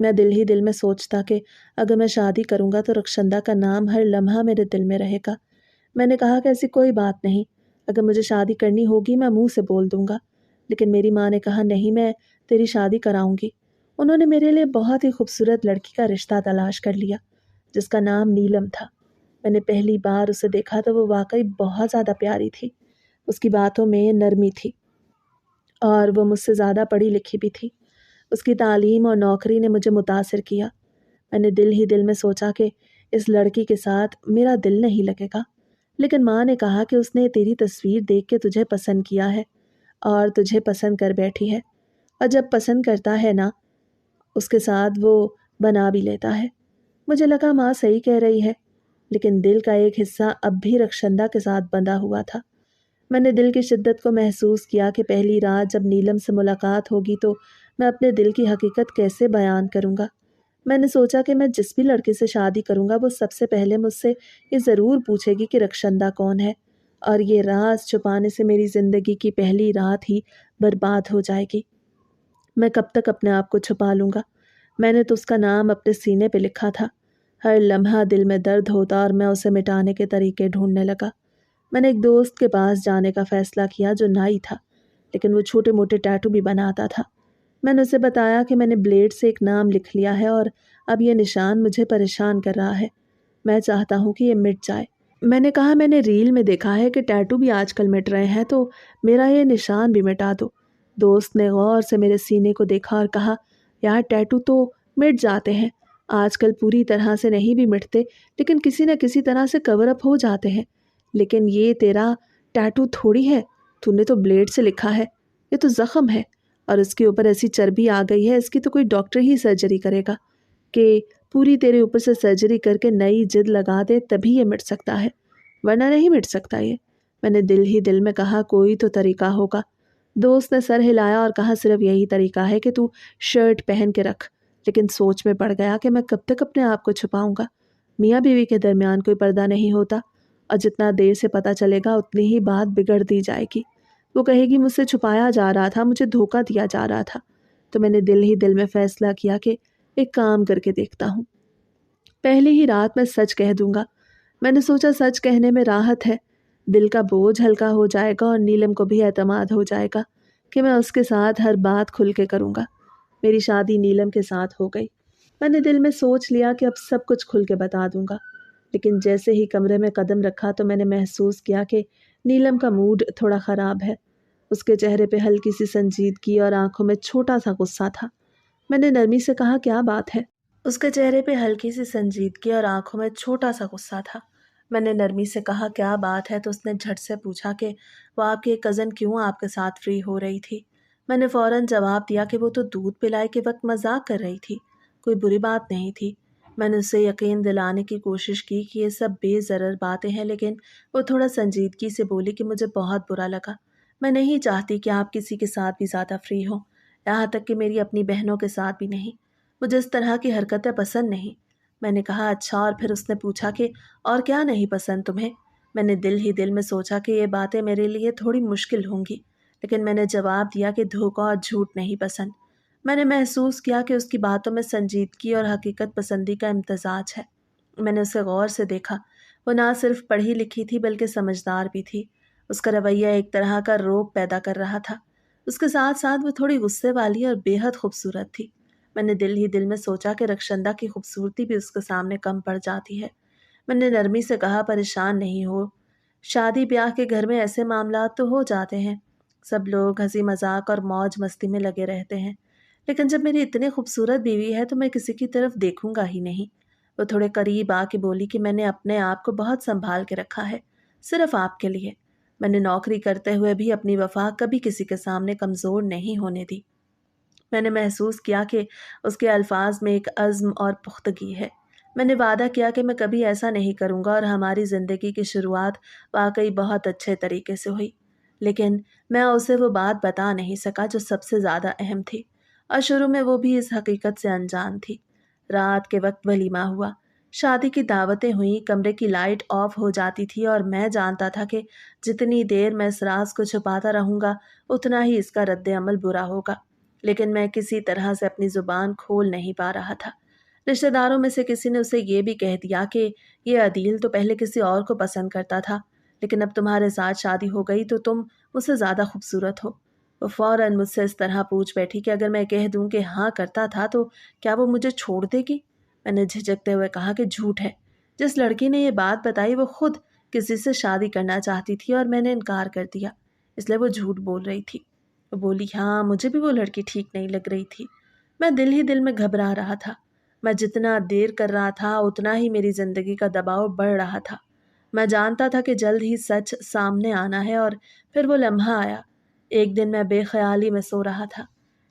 میں دل ہی دل میں سوچتا کہ اگر میں شادی کروں گا تو رخشندہ کا نام ہر لمحہ میرے دل میں رہے گا۔ میں نے کہا کہ ایسی کوئی بات نہیں، اگر مجھے شادی کرنی ہوگی میں منہ سے بول دوں گا، لیکن میری ماں نے کہا نہیں، میں تیری شادی کراؤں گی۔ انہوں نے میرے لیے بہت ہی خوبصورت لڑکی کا رشتہ تلاش کر لیا جس کا نام نیلم تھا۔ میں نے پہلی بار اسے دیکھا تو وہ واقعی بہت زیادہ پیاری تھی۔ اس کی باتوں میں نرمی تھی اور وہ مجھ سے زیادہ پڑھی لکھی بھی تھی۔ اس کی تعلیم اور نوکری نے مجھے متاثر کیا۔ میں نے دل ہی دل میں سوچا کہ اس لڑکی کے ساتھ میرا دل نہیں لگے گا، لیکن ماں نے کہا کہ اس نے تیری تصویر دیکھ کے تجھے پسند کیا ہے اور تجھے پسند کر بیٹھی ہے، اور جب پسند کرتا ہے نا اس کے ساتھ وہ بنا بھی لیتا ہے۔ مجھے لگا ماں صحیح کہہ رہی ہے، لیکن دل کا ایک حصہ اب بھی رخشندہ کے ساتھ بندھا ہوا تھا۔ میں نے دل کی شدت کو محسوس کیا کہ پہلی رات جب نیلم سے ملاقات ہوگی تو میں اپنے دل کی حقیقت کیسے بیان کروں گا۔ میں نے سوچا کہ میں جس بھی لڑکے سے شادی کروں گا وہ سب سے پہلے مجھ سے یہ ضرور پوچھے گی کہ رخشندہ کون ہے، اور یہ راز چھپانے سے میری زندگی کی پہلی رات ہی برباد ہو جائے گی۔ میں کب تک اپنے آپ کو چھپا لوں گا؟ میں نے تو اس کا نام اپنے سینے پہ لکھا تھا۔ ہر لمحہ دل میں درد ہوتا اور میں اسے مٹانے کے طریقے ڈھونڈنے لگا۔ میں نے ایک دوست کے پاس جانے کا فیصلہ کیا جو نائی تھا، لیکن وہ چھوٹے موٹے ٹیٹو بھی بناتا تھا۔ میں نے اسے بتایا کہ میں نے بلیڈ سے ایک نام لکھ لیا ہے اور اب یہ نشان مجھے پریشان کر رہا ہے۔ میں چاہتا ہوں کہ یہ مٹ جائے۔ میں نے کہا میں نے ریل میں دیکھا ہے کہ ٹیٹو بھی آج کل مٹ رہے ہیں، تو میرا یہ نشان بھی مٹا دو۔ دوست نے غور سے میرے سینے کو دیکھا اور کہا یار ٹیٹو تو مٹ جاتے ہیں، آج کل پوری طرح سے نہیں بھی مٹتے لیکن کسی نہ کسی طرح سے کور اپ ہو جاتے ہیں، لیکن یہ تیرا ٹیٹو تھوڑی ہے، تو نے تو بلیڈ سے لکھا ہے، یہ تو زخم ہے اور اس کے اوپر ایسی چربی آ گئی ہے، اس کی تو کوئی ڈاکٹر ہی سرجری کرے گا کہ پوری تیرے اوپر سے سرجری کر کے نئی جلد لگا دے تبھی یہ مٹ سکتا ہے، ورنہ نہیں مٹ سکتا یہ۔ میں نے دل ہی دل میں کہا کوئی تو طریقہ ہوگا۔ دوست نے سر ہلایا اور کہا صرف یہی طریقہ ہے کہ تو شرٹ پہن کے رکھ، لیکن سوچ میں پڑ گیا کہ میں کب تک اپنے آپ کو چھپاؤں گا؟ میاں بیوی کے درمیان کوئی پردہ نہیں ہوتا، اور جتنا دیر سے پتہ چلے گا اتنی ہی بات بگڑ دی جائے گی۔ وہ کہے گی مجھ سے چھپایا جا رہا تھا، مجھے دھوکہ دیا جا رہا تھا۔ تو میں نے دل ہی دل میں فیصلہ کیا کہ ایک کام کر کے دیکھتا ہوں، پہلی ہی رات میں سچ کہہ دوں گا۔ میں نے سوچا سچ کہنے میں راحت ہے، دل کا بوجھ ہلکا ہو جائے گا اور نیلم کو بھی اعتماد ہو جائے گا کہ میں اس کے ساتھ ہر بات کھل کے کروں گا۔ میری شادی نیلم کے ساتھ ہو گئی۔ میں نے دل میں سوچ لیا کہ اب سب کچھ کھل کے بتا دوں گا، لیکن جیسے ہی کمرے میں قدم رکھا تو میں نے محسوس کیا کہ نیلم کا موڈ تھوڑا خراب ہے۔ اس کے چہرے پہ ہلکی سی سنجیدگی اور آنکھوں میں چھوٹا سا غصہ تھا۔ میں نے نرمی سے کہا کیا بات ہے؟ اس کے چہرے پہ ہلکی سی سنجیدگی اور آنکھوں میں چھوٹا سا غصہ تھا۔ میں نے نرمی سے کہا کیا بات ہے؟ تو اس نے جھٹ سے پوچھا کہ وہ آپ کی کزن کیوں آپ کے ساتھ فری ہو رہی تھی؟ میں نے فوراً جواب دیا کہ وہ تو دودھ پلائے کے وقت مذاق کر رہی تھی، کوئی بری بات نہیں تھی۔ میں نے اسے یقین دلانے کی کوشش کی کہ یہ سب بے ضرر باتیں ہیں، لیکن وہ تھوڑا سنجیدگی سے بولی کہ مجھے بہت برا لگا، میں نہیں چاہتی کہ آپ کسی کے ساتھ بھی زیادہ فری ہوں، یہاں تک کہ میری اپنی بہنوں کے ساتھ بھی نہیں، مجھے اس طرح کی حرکتیں پسند نہیں۔ میں نے کہا اچھا، اور پھر اس نے پوچھا کہ اور کیا نہیں پسند تمہیں؟ میں نے دل ہی دل میں سوچا کہ یہ باتیں میرے لیے تھوڑی مشکل ہوں گی، لیکن میں نے جواب دیا کہ دھوکہ اور جھوٹ نہیں پسند۔ میں نے محسوس کیا کہ اس کی باتوں میں سنجیدگی اور حقیقت پسندی کا امتزاج ہے۔ میں نے اسے غور سے دیکھا، وہ نہ صرف پڑھی لکھی تھی بلکہ سمجھدار بھی تھی۔ اس کا رویہ ایک طرح کا رعب پیدا کر رہا تھا، اس کے ساتھ ساتھ وہ تھوڑی غصے والی اور بے حد خوبصورت تھی۔ میں نے دل ہی دل میں سوچا کہ رخشندہ کی خوبصورتی بھی اس کے سامنے کم پڑ جاتی ہے۔ میں نے نرمی سے کہا پریشان نہیں ہو، شادی بیاہ کے گھر میں ایسے معاملات تو ہو جاتے ہیں، سب لوگ ہنسی مذاق اور موج مستی میں لگے رہتے ہیں، لیکن جب میری اتنی خوبصورت بیوی ہے تو میں کسی کی طرف دیکھوں گا ہی نہیں۔ وہ تھوڑے قریب آ کے بولی کہ میں نے اپنے آپ کو بہت سنبھال کے رکھا ہے، صرف آپ کے لیے۔ میں نے نوکری کرتے ہوئے بھی اپنی وفا کبھی کسی کے سامنے کمزور نہیں ہونے دی۔ میں نے محسوس کیا کہ اس کے الفاظ میں ایک عزم اور پختگی ہے۔ میں نے وعدہ کیا کہ میں کبھی ایسا نہیں کروں گا، اور ہماری زندگی کی شروعات واقعی بہت اچھے طریقے سے ہوئی، لیکن میں اسے وہ بات بتا نہیں سکا جو سب سے زیادہ اہم تھی، اور شروع میں وہ بھی اس حقیقت سے انجان تھی۔ رات کے وقت ولیمہ ہوا، شادی کی دعوتیں ہوئیں، کمرے کی لائٹ آف ہو جاتی تھی، اور میں جانتا تھا کہ جتنی دیر میں اس راز کو چھپاتا رہوں گا اتنا ہی اس کا رد عمل برا ہوگا، لیکن میں کسی طرح سے اپنی زبان کھول نہیں پا رہا تھا۔ رشتہ داروں میں سے کسی نے اسے یہ بھی کہہ دیا کہ یہ عدیل تو پہلے کسی اور کو پسند کرتا تھا، لیکن اب تمہارے ساتھ شادی ہو گئی تو تم مجھ سے زیادہ خوبصورت ہو۔ وہ فوراً مجھ سے اس طرح پوچھ بیٹھی کہ اگر میں کہہ دوں کہ ہاں کرتا تھا تو کیا وہ مجھے چھوڑ دے گی؟ میں نے جھجکتے ہوئے کہا کہ جھوٹ ہے۔ جس لڑکی نے یہ بات بتائی وہ خود کسی سے شادی کرنا چاہتی تھی اور میں نے انکار کر دیا، اس لیے وہ جھوٹ بول رہی تھی۔ وہ بولی ہاں مجھے بھی وہ لڑکی ٹھیک نہیں لگ رہی تھی۔ میں دل ہی دل میں گھبرا رہا تھا۔ میں جتنا دیر کر رہا تھا اتنا ہی میری زندگی کا دباؤ بڑھ رہا تھا۔ میں جانتا تھا کہ جلد ہی سچ سامنے آنا ہے، اور پھر وہ لمحہ آیا۔ ایک دن میں بے خیالی میں سو رہا تھا۔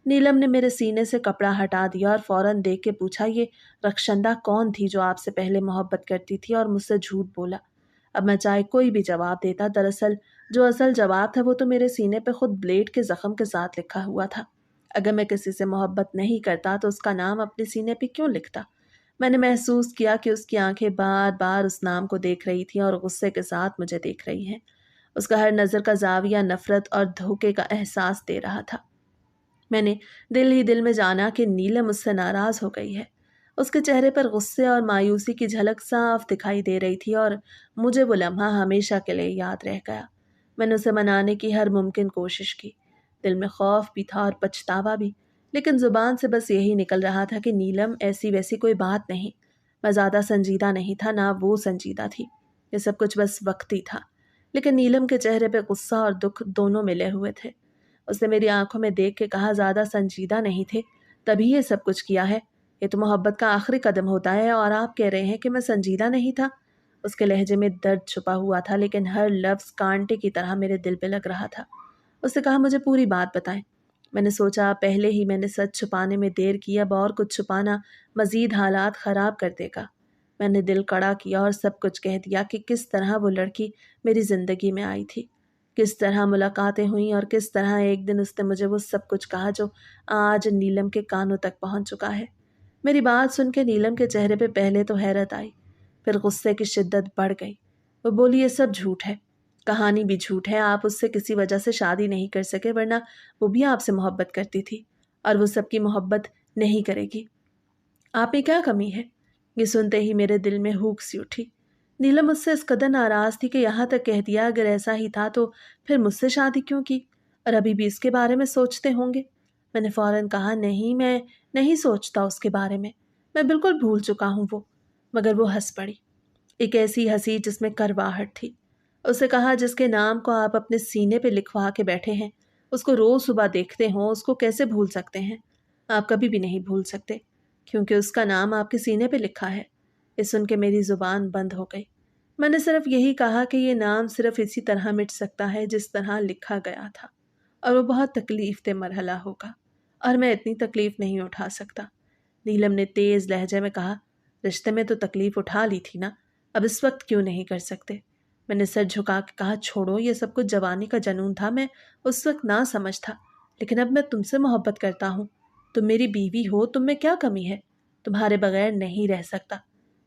نیلم نے میرے سینے سے کپڑا ہٹا دیا اور فوراً دیکھ کے پوچھا یہ رخشندہ کون تھی جو آپ سے پہلے محبت کرتی تھی اور مجھ سے جھوٹ بولا؟ اب میں چاہے کوئی بھی جواب دیتا، دراصل جو اصل جواب تھا وہ تو میرے سینے پہ خود بلیڈ کے زخم کے ساتھ لکھا ہوا تھا۔ اگر میں کسی سے محبت نہیں کرتا تو اس کا نام اپنے سینے پہ کیوں لکھتا؟ میں نے محسوس کیا کہ اس کی آنکھیں بار بار اس نام کو دیکھ رہی تھیں اور غصے کے ساتھ مجھے دیکھ رہی ہیں۔ اس کا ہر نظر کا زاویہ نفرت اور دھوکے کا احساس دے رہا تھا۔ میں نے دل ہی دل میں جانا کہ نیلم مجھ سے ناراض ہو گئی ہے۔ اس کے چہرے پر غصے اور مایوسی کی جھلک صاف دکھائی دے رہی تھی، اور مجھے وہ لمحہ ہمیشہ کے لیے یاد رہ گیا۔ میں نے اسے منانے کی ہر ممکن کوشش کی۔ دل میں خوف بھی تھا اور پچھتاوا بھی، لیکن زبان سے بس یہی نکل رہا تھا کہ نیلم ایسی ویسی کوئی بات نہیں۔ میں زیادہ سنجیدہ نہیں تھا، نہ وہ سنجیدہ تھی۔ یہ سب کچھ بس وقتی تھا، لیکن نیلم کے چہرے پہ غصہ اور دکھ دونوں ملے ہوئے تھے۔ اس نے میری آنکھوں میں دیکھ کے کہا زیادہ سنجیدہ نہیں تھے تبھی یہ سب کچھ کیا ہے؟ یہ تو محبت کا آخری قدم ہوتا ہے اور آپ کہہ رہے ہیں کہ میں سنجیدہ نہیں تھا؟ اس کے لہجے میں درد چھپا ہوا تھا، لیکن ہر لفظ کانٹے کی طرح میرے دل پہ لگ رہا تھا۔ اس نے کہا مجھے پوری بات بتائیں۔ میں نے سوچا پہلے ہی میں نے سچ چھپانے میں دیر کی، اب اور کچھ چھپانا مزید حالات خراب کر دے گا۔ میں نے دل کڑا کیا اور سب کچھ کہہ دیا کہ کس طرح وہ لڑکی میری زندگی میں آئی تھی، کس طرح ملاقاتیں ہوئیں اور کس طرح ایک دن اس نے مجھے وہ سب کچھ کہا جو آج نیلم کے کانوں تک پہنچ چکا ہے۔ میری بات سن کے نیلم کے چہرے پہ پہلے تو حیرت آئی، پھر غصے کی شدت بڑھ گئی۔ وہ بولی یہ سب جھوٹ ہے، کہانی بھی جھوٹ ہے، آپ اس سے کسی وجہ سے شادی نہیں کر سکے، ورنہ وہ بھی آپ سے محبت کرتی تھی اور وہ سب کی محبت نہیں کرے گی۔ آپ میں کیا کمی ہے؟ یہ سنتے ہی میرے دل میں ہوک سی اٹھی۔ نیلم مجھ سے اس قدر ناراض تھی کہ یہاں تک کہہ دیا اگر ایسا ہی تھا تو پھر مجھ سے شادی کیوں کی، اور ابھی بھی اس کے بارے میں سوچتے ہوں گے؟ میں نے فوراً کہا نہیں، میں نہیں سوچتا اس کے بارے میں بالکل بھول چکا ہوں وہ۔ مگر وہ ہنس پڑی، ایک ایسی ہنسی جس میں کرواہٹ تھی۔ اسے کہا جس کے نام کو آپ اپنے سینے پہ لکھوا کے بیٹھے ہیں، اس کو روز صبح دیکھتے ہوں، اس کو کیسے بھول سکتے ہیں؟ آپ کبھی بھی نہیں بھول سکتے کیونکہ اس کا نام آپ کے سینے پہ لکھا ہے۔ یہ سن کے میری زبان بند ہو گئی۔ میں نے صرف یہی کہا کہ یہ نام صرف اسی طرح مٹ سکتا ہے جس طرح لکھا گیا تھا، اور وہ بہت تکلیف دہ مرحلہ ہوگا اور میں اتنی تکلیف نہیں اٹھا سکتا۔ نیلم نے تیز لہجے میں کہا رشتے میں تو تکلیف اٹھا لی تھی نا، اب اس وقت کیوں نہیں کر سکتے؟ میں نے سر جھکا کے کہا چھوڑو، یہ سب کچھ جوانی کا جنون تھا، میں اس وقت نہ سمجھ تھا، لیکن اب میں تم سے محبت کرتا ہوں، تم میری بیوی ہو، تم میں کیا کمی ہے؟ تمہارے بغیر نہیں رہ سکتا،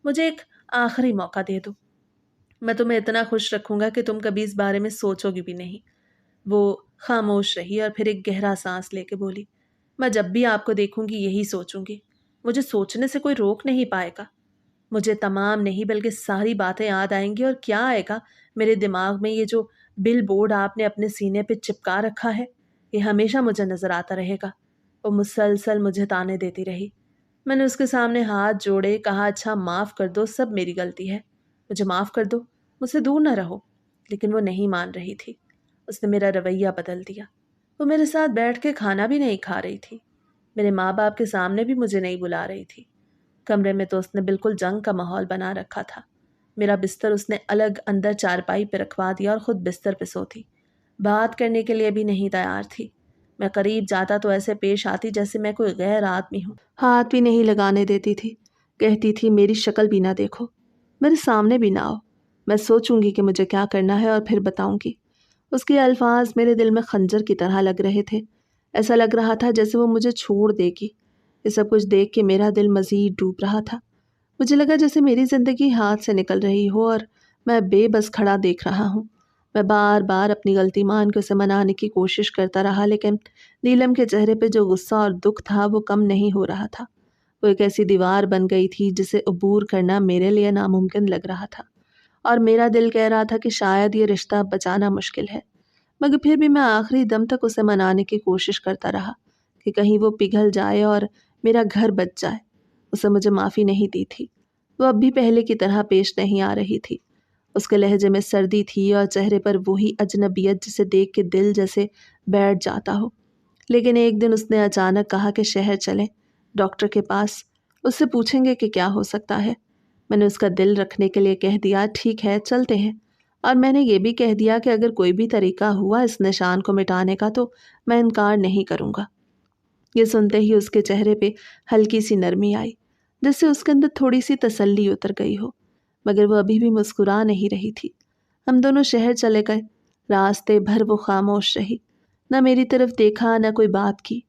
مجھے ایک آخری موقع دے دو، میں تمہیں اتنا خوش رکھوں گا کہ تم کبھی اس بارے میں سوچو گی بھی نہیں۔ وہ خاموش رہی اور پھر ایک گہرا سانس لے کے بولی میں جب بھی آپ کو دیکھوں گی یہی سوچوں گی، مجھے سوچنے سے کوئی روک نہیں پائے گا، مجھے تمام نہیں بلکہ ساری باتیں یاد آئیں گی، اور کیا آئے گا میرے دماغ میں؟ یہ جو بل بورڈ آپ نے اپنے سینے پہ چپکا رکھا ہے، یہ ہمیشہ مجھے نظر آتا رہے گا۔ وہ مسلسل مجھے تانے دیتی رہی۔ میں نے اس کے سامنے ہاتھ جوڑے، کہا اچھا معاف کر دو، سب میری غلطی ہے، مجھے معاف کر دو، مجھ سے دور نہ رہو، لیکن وہ نہیں مان رہی تھی۔ اس نے میرا رویہ بدل دیا، وہ میرے ساتھ بیٹھ کے کھانا بھی نہیں کھا رہی تھی، میرے ماں باپ کے سامنے بھی مجھے نہیں بلا رہی تھی۔ کمرے میں تو اس نے بالکل جنگ کا ماحول بنا رکھا تھا۔ میرا بستر اس نے الگ اندر چارپائی پہ رکھوا دیا اور خود بستر پہ سوتی، بات کرنے کے لیے بھی نہیں تیار تھی۔ میں قریب جاتا تو ایسے پیش آتی جیسے میں کوئی غیر آدمی ہوں، ہاتھ بھی نہیں لگانے دیتی تھی، کہتی تھی میری شکل بھی نہ دیکھو، میرے سامنے بھی نہ آؤ، میں سوچوں گی کہ مجھے کیا کرنا ہے اور پھر بتاؤں گی۔ اس کے الفاظ میرے دل میں خنجر کی طرح لگ رہے تھے، ایسا لگ رہا تھا جیسے وہ مجھے چھوڑ دے گی۔ یہ سب کچھ دیکھ کے میرا دل مزید ڈوب رہا تھا، مجھے لگا جیسے میری زندگی ہاتھ سے نکل رہی ہو اور میں بے بس کھڑا دیکھ رہا ہوں۔ میں بار بار اپنی غلطی مان کے اسے منانے کی کوشش کرتا رہا، لیکن نیلم کے چہرے پہ جو غصہ اور دکھ تھا وہ کم نہیں ہو رہا تھا۔ وہ ایک ایسی دیوار بن گئی تھی جسے عبور کرنا میرے لیے ناممکن لگ رہا تھا، اور میرا دل کہہ رہا تھا کہ شاید یہ رشتہ بچانا مشکل ہے، مگر پھر بھی میں آخری دم تک اسے منانے کی کوشش کرتا رہا کہ کہیں وہ پگھل جائے اور میرا گھر بچ جائے۔ اسے مجھے معافی نہیں دی تھی، وہ اب بھی پہلے کی طرح پیش نہیں آ رہی تھی۔ اس کے لہجے میں سردی تھی اور چہرے پر وہی اجنبیت جسے دیکھ کے دل جیسے بیٹھ جاتا ہو۔ لیکن ایک دن اس نے اچانک کہا کہ شہر چلیں، ڈاکٹر کے پاس، اس سے پوچھیں گے کہ کیا ہو سکتا ہے۔ میں نے اس کا دل رکھنے کے لیے کہہ دیا ٹھیک ہے چلتے ہیں، اور میں نے یہ بھی کہہ دیا کہ اگر کوئی بھی طریقہ ہوا اس نشان کو مٹانے کا تو میں انکار نہیں کروں گا۔ یہ سنتے ہی اس کے چہرے پہ ہلکی سی نرمی آئی، جس سے اس کے اندر تھوڑی سی تسلی اتر گئی ہو، مگر وہ ابھی بھی مسکرا نہیں رہی تھی۔ ہم دونوں شہر چلے گئے، راستے بھر وہ خاموش رہی، نہ میری طرف دیکھا نہ کوئی بات کی،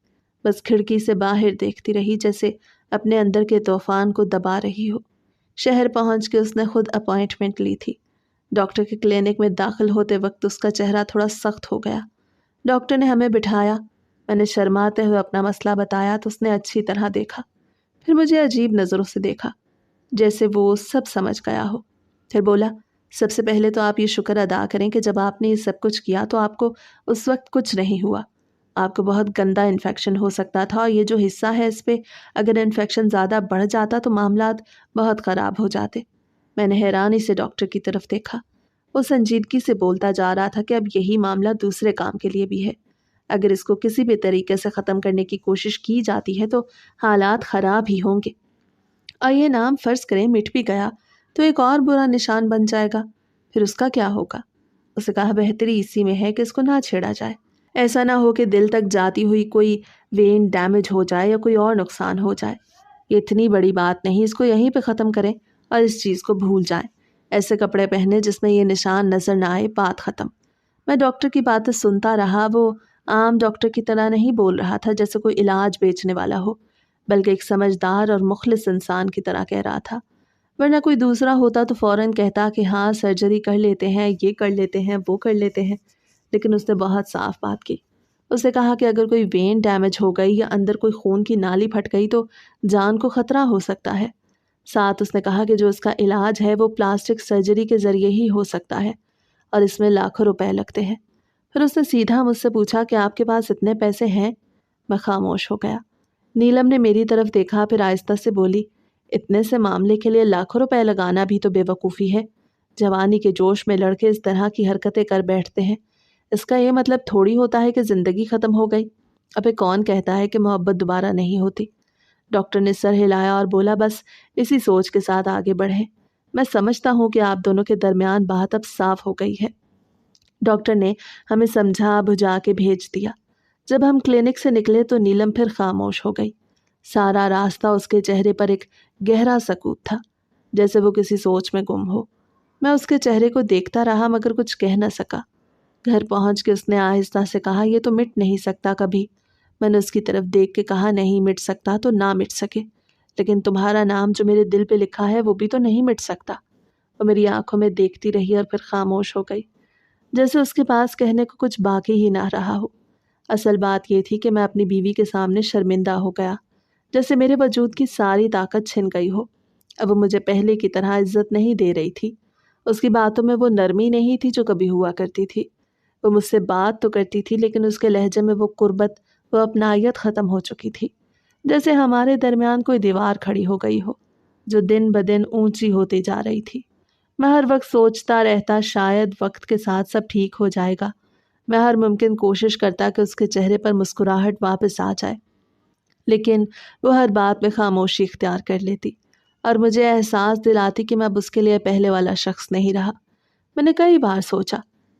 بس کھڑکی سے باہر دیکھتی رہی جیسے اپنے اندر کے طوفان کو دبا رہی ہو۔ شہر پہنچ کے اس نے خود اپائنٹمنٹ لی تھی۔ ڈاکٹر کے کلینک میں داخل ہوتے وقت اس کا چہرہ تھوڑا سخت ہو گیا۔ ڈاکٹر نے ہمیں بٹھایا، میں نے شرماتے ہوئے اپنا مسئلہ بتایا تو اس نے اچھی طرح دیکھا، پھر مجھے عجیب نظروں سے دیکھا جیسے وہ سب سمجھ گیا ہو، پھر بولا سب سے پہلے تو آپ یہ شکر ادا کریں کہ جب آپ نے یہ سب کچھ کیا تو آپ کو اس وقت کچھ نہیں ہوا۔ آپ کو بہت گندا انفیکشن ہو سکتا تھا، اور یہ جو حصہ ہے اس پہ اگر انفیکشن زیادہ بڑھ جاتا تو معاملات بہت خراب ہو جاتے۔ میں نے حیرانی سے ڈاکٹر کی طرف دیکھا، وہ سنجیدگی سے بولتا جا رہا تھا کہ اب یہی معاملہ دوسرے کام کے لیے بھی ہے، اگر اس کو کسی بھی طریقے سے ختم کرنے کی کوشش کی جاتی ہے تو حالات خراب ہی ہوں گے، اور یہ نام فرض کریں مٹ بھی گیا تو ایک اور برا نشان بن جائے گا، پھر اس کا کیا ہوگا؟ اسے کہا بہتری اسی میں ہے کہ اس کو نہ چھیڑا جائے، ایسا نہ ہو کہ دل تک جاتی ہوئی کوئی وین ڈیمیج ہو جائے یا کوئی اور نقصان ہو جائے۔ یہ اتنی بڑی بات نہیں، اس کو یہیں پہ ختم کریں اور اس چیز کو بھول جائیں، ایسے کپڑے پہنے جس میں یہ نشان نظر نہ آئے، بات ختم۔ میں ڈاکٹر کی باتیں سنتا رہا، وہ عام ڈاکٹر کی طرح نہیں بول رہا تھا جیسے کوئی علاج بیچنے والا ہو، بلکہ ایک سمجھدار اور مخلص انسان کی طرح کہہ رہا تھا، ورنہ کوئی دوسرا ہوتا تو فوراً کہتا کہ ہاں سرجری کر لیتے ہیں، یہ کر لیتے ہیں، وہ کر لیتے ہیں، لیکن اس نے بہت صاف بات کی۔ اس نے کہا کہ اگر کوئی وین ڈیمیج ہو گئی یا اندر کوئی خون کی نالی پھٹ گئی تو جان کو خطرہ ہو سکتا ہے۔ ساتھ اس نے کہا کہ جو اس کا علاج ہے وہ پلاسٹک سرجری کے ذریعے ہی ہو سکتا ہے، اور اس میں لاکھوں روپے لگتے ہیں۔ پھر اس نے سیدھا مجھ سے پوچھا کہ آپ کے پاس اتنے پیسے ہیں؟ میں خاموش ہو گیا۔ نیلم نے میری طرف دیکھا، پھر آہستہ سے بولی اتنے سے معاملے کے لیے لاکھوں روپے لگانا بھی تو بے وقوفی ہے۔ جوانی کے جوش میں لڑکے اس طرح کی حرکتیں کر بیٹھتے ہیں، اس کا یہ مطلب تھوڑی ہوتا ہے کہ زندگی ختم ہو گئی۔ ابے کون کہتا ہے کہ محبت دوبارہ نہیں ہوتی؟ ڈاکٹر نے سر ہلایا اور بولا بس اسی سوچ کے ساتھ آگے بڑھیں، میں سمجھتا ہوں کہ آپ دونوں کے درمیان بات اب صاف ہو گئی ہے۔ ڈاکٹر نے ہمیں سمجھا بجھا کے بھیج دیا۔ جب ہم کلینک سے نکلے تو نیلم پھر خاموش ہو گئی۔ سارا راستہ اس کے چہرے پر ایک گہرا سکوت تھا، جیسے وہ کسی سوچ میں گم ہو۔ میں اس کے چہرے کو دیکھتا رہا مگر کچھ کہہ نہ سکا۔ گھر پہنچ کے اس نے آہستہ سے کہا یہ تو مٹ نہیں سکتا کبھی۔ میں نے اس کی طرف دیکھ کے کہا نہیں مٹ سکتا تو نہ مٹ سکے، لیکن تمہارا نام جو میرے دل پہ لکھا ہے وہ بھی تو نہیں مٹ سکتا۔ وہ میری آنکھوں میں دیکھتی رہی اور پھر خاموش ہو گئی، جیسے اس کے پاس کہنے کو کچھ باقی ہی نہ رہا ہو۔ اصل بات یہ تھی کہ میں اپنی بیوی کے سامنے شرمندہ ہو گیا، جیسے میرے وجود کی ساری طاقت چھن گئی ہو۔ اب وہ مجھے پہلے کی طرح عزت نہیں دے رہی تھی، اس کی باتوں میں وہ نرمی نہیں تھی جو کبھی ہوا کرتی تھی۔ وہ مجھ سے بات تو کرتی تھی لیکن اس کے لہجے میں وہ قربت، وہ اپنائیت ختم ہو چکی تھی، جیسے ہمارے درمیان کوئی دیوار کھڑی ہو گئی ہو جو دن بدن اونچی ہوتی جا رہی تھی۔ میں ہر وقت سوچتا رہتا شاید وقت کے ساتھ سب ٹھیک ہو جائے گا۔ میں ہر ممکن کوشش کرتا کہ اس کے چہرے پر مسکراہٹ واپس آ جائے، لیکن وہ ہر بات میں خاموشی اختیار کر لیتی، اور مجھے احساس دلاتی کہ میں اب اس کے لیے پہلے والا شخص نہیں رہا۔ میں نے کئی بار سوچا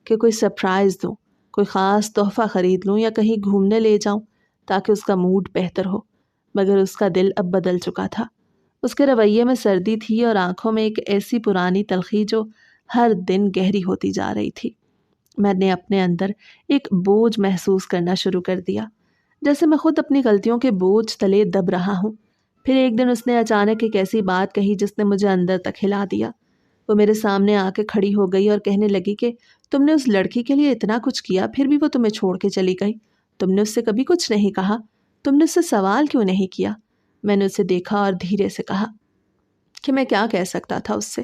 کہ کوئی سرپرائز دوں، کوئی خاص تحفہ خرید لوں یا کہیں گھومنے لے جاؤں تاکہ اس کا موڈ بہتر ہو، مگر اس کا دل اب بدل چکا تھا۔ اس کے رویے میں سردی تھی اور آنکھوں میں ایک ایسی پرانی تلخی جو ہر دن گہری ہوتی جا رہی تھی۔ میں نے اپنے اندر ایک بوجھ محسوس کرنا شروع کر دیا، جیسے میں خود اپنی غلطیوں کے بوجھ تلے دب رہا ہوں۔ پھر ایک دن اس نے اچانک ایک ایسی بات کہی جس نے مجھے اندر تک ہلا دیا۔ وہ میرے سامنے آ کے کھڑی ہو گئی اور کہنے لگی کہ تم نے اس لڑکی کے لیے اتنا کچھ کیا، پھر بھی وہ تمہیں چھوڑ کے چلی گئی۔ تم نے اس سے کبھی کچھ نہیں کہا، تم نے اس سے سوال کیوں نہیں کیا؟ میں نے اسے دیکھا اور دھیرے سے کہا کہ میں کیا کہہ سکتا تھا اس سے،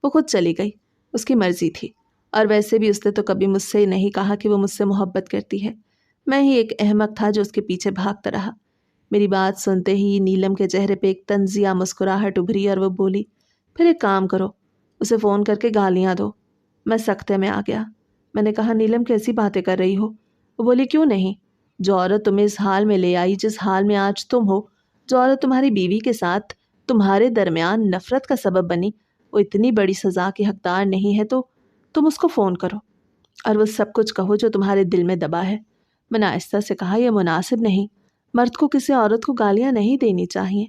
وہ خود چلی گئی، اس کی مرضی تھی، اور ویسے بھی اس نے تو کبھی مجھ سے نہیں کہا کہ وہ مجھ سے محبت کرتی ہے۔ میں ہی ایک احمق تھا جو اس کے پیچھے بھاگتا رہا۔ میری بات سنتے ہی نیلم کے چہرے پہ ایک طنزیہ مسکراہٹ ابھری اور وہ بولی، پھر ایک کام کرو، اسے فون کر کے گالیاں دو۔ میں سکتے میں آ گیا۔ میں نے کہا، نیلم کیسی باتیں کر رہی ہو؟ وہ بولی، کیوں نہیں؟ جو عورت تمہیں اس حال میں لے آئی جس حال میں آج تم ہو، جو عورت تمہاری بیوی کے ساتھ تمہارے درمیان نفرت کا سبب بنی، وہ اتنی بڑی سزا کی حقدار نہیں ہے، تو تم اس کو فون کرو اور وہ سب کچھ کہو جو تمہارے دل میں دبا ہے۔ میں نے آہستہ سے کہا، یہ مناسب نہیں، مرد کو کسی عورت کو گالیاں نہیں دینی چاہیے۔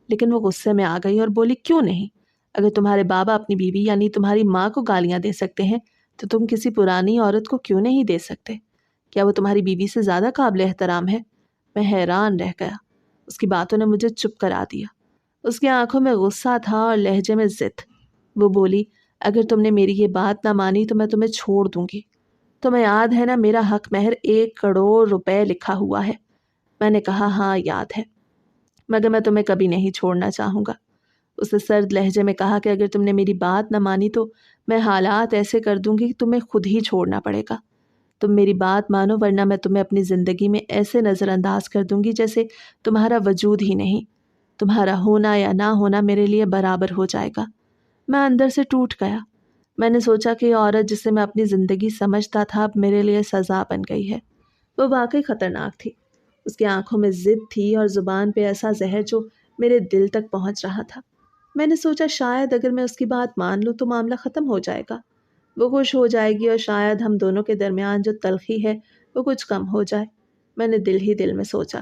لیکن وہ غصے میں آ گئی اور بولی، کیوں نہیں؟ اگر تمہارے بابا اپنی بیوی یعنی تمہاری ماں کو گالیاں دے سکتے ہیں تو تم کسی پرانی عورت کو کیوں نہیں دے سکتے؟ کیا وہ تمہاری بیوی سے زیادہ قابل احترام ہے؟ میں حیران رہ گیا۔ اس کی باتوں نے مجھے چپ کرا دیا۔ اس کی آنکھوں میں غصہ تھا اور لہجے میں ضد۔ وہ بولی، اگر تم نے میری یہ بات نہ مانی تو میں تمہیں چھوڑ دوں گی۔ تمہیں یاد ہے نا، میرا حق مہر 1 کروڑ روپے لکھا ہوا ہے۔ میں نے کہا، ہاں یاد ہے، مگر میں تمہیں کبھی نہیں چھوڑنا چاہوں گا۔ اس نے سرد لہجے میں کہا کہ اگر تم نے میری بات نہ مانی تو میں حالات ایسے کر دوں گی کہ تمہیں خود ہی چھوڑنا پڑے گا۔ تم میری بات مانو ورنہ میں تمہیں اپنی زندگی میں ایسے نظر انداز کر دوں گی جیسے تمہارا وجود ہی نہیں۔ تمہارا ہونا یا نہ ہونا میرے لیے برابر ہو جائے گا۔ میں اندر سے ٹوٹ گیا۔ میں نے سوچا کہ یہ عورت جسے میں اپنی زندگی سمجھتا تھا اب میرے لیے سزا بن گئی ہے۔ وہ واقعی خطرناک تھی۔ اس کی آنکھوں میں ضد تھی اور زبان پہ ایسا زہر جو میرے دل تک پہنچ رہا تھا۔ میں نے سوچا شاید اگر میں اس کی بات مان لوں تو معاملہ ختم ہو جائے گا، وہ خوش ہو جائے گی اور شاید ہم دونوں کے درمیان جو تلخی ہے وہ کچھ کم ہو جائے۔ میں نے دل ہی دل میں سوچا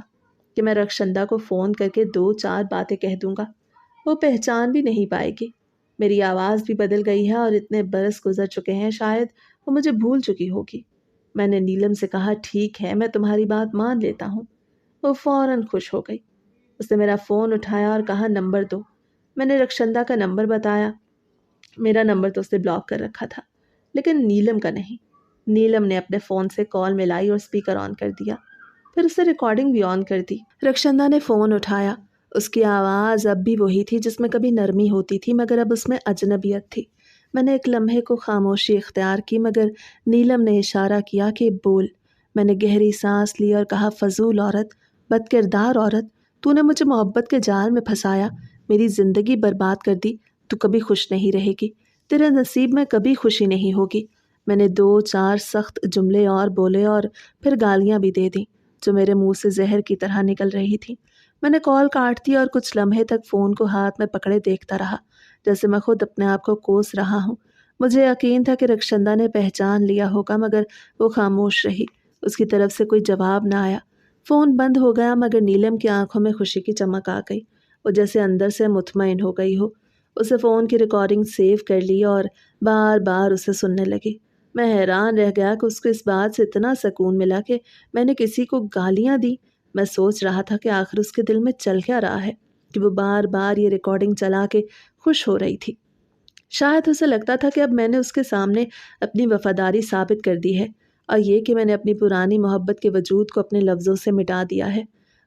کہ میں رخشندہ کو فون کر کے 2 4 باتیں کہہ دوں گا، وہ پہچان بھی نہیں پائے گی۔ میری آواز بھی بدل گئی ہے اور اتنے برس گزر چکے ہیں، شاید وہ مجھے بھول چکی ہوگی۔ میں نے نیلم سے کہا، ٹھیک ہے، میں تمہاری بات مان لیتا ہوں۔ وہ فوراً خوش ہو گئی۔ اس نے میرا فون اٹھایا اور کہا، نمبر دو۔ میں نے رخشندہ کا نمبر بتایا۔ میرا نمبر تو اس نے بلاک کر رکھا تھا، لیکن نیلم کا نہیں۔ نیلم نے اپنے فون سے کال ملائی اور اسپیکر آن کر دیا، پھر اسے ریکارڈنگ بھی آن کر دی۔ رخشندہ نے فون اٹھایا۔ اس کی آواز اب بھی وہی تھی جس میں کبھی نرمی ہوتی تھی، مگر اب اس میں اجنبیت تھی۔ میں نے ایک لمحے کو خاموشی اختیار کی، مگر نیلم نے اشارہ کیا کہ بول۔ میں نے گہری سانس لی اور کہا، فضول عورت، بد کردار عورت، تو نے مجھے محبت کے جال میں پھنسایا، میری زندگی برباد کر دی۔ تو کبھی خوش نہیں رہے گی، تیرے نصیب میں کبھی خوشی نہیں ہوگی۔ میں نے 2 4 سخت جملے اور بولے اور پھر گالیاں بھی دے دیں جو میرے منہ سے زہر کی طرح نکل رہی تھی۔ میں نے کال کاٹ دی اور کچھ لمحے تک فون کو ہاتھ میں پکڑے دیکھتا رہا، جیسے میں خود اپنے آپ کو کوس رہا ہوں۔ مجھے یقین تھا کہ رخشندہ نے پہچان لیا ہوگا، مگر وہ خاموش رہی۔ اس کی طرف سے کوئی جواب نہ آیا۔ فون بند ہو گیا، مگر نیلم کی آنکھوں میں خوشی کی چمک آ گئی، وہ جیسے اندر سے مطمئن ہو گئی ہو۔ اسے فون کی ریکارڈنگ سیو کر لی اور بار بار اسے سننے لگی۔ میں حیران رہ گیا کہ اس کو اس بات سے اتنا سکون ملا کہ میں نے کسی کو گالیاں دی۔ میں سوچ رہا تھا کہ آخر اس کے دل میں چل کیا رہا ہے کہ وہ بار بار یہ ریکارڈنگ چلا کے خوش ہو رہی تھی۔ شاید اسے لگتا تھا کہ اب میں نے اس کے سامنے اپنی وفاداری ثابت کر دی ہے، اور یہ کہ میں نے اپنی پرانی محبت کے وجود کو اپنے لفظوں سے مٹا دیا ہے۔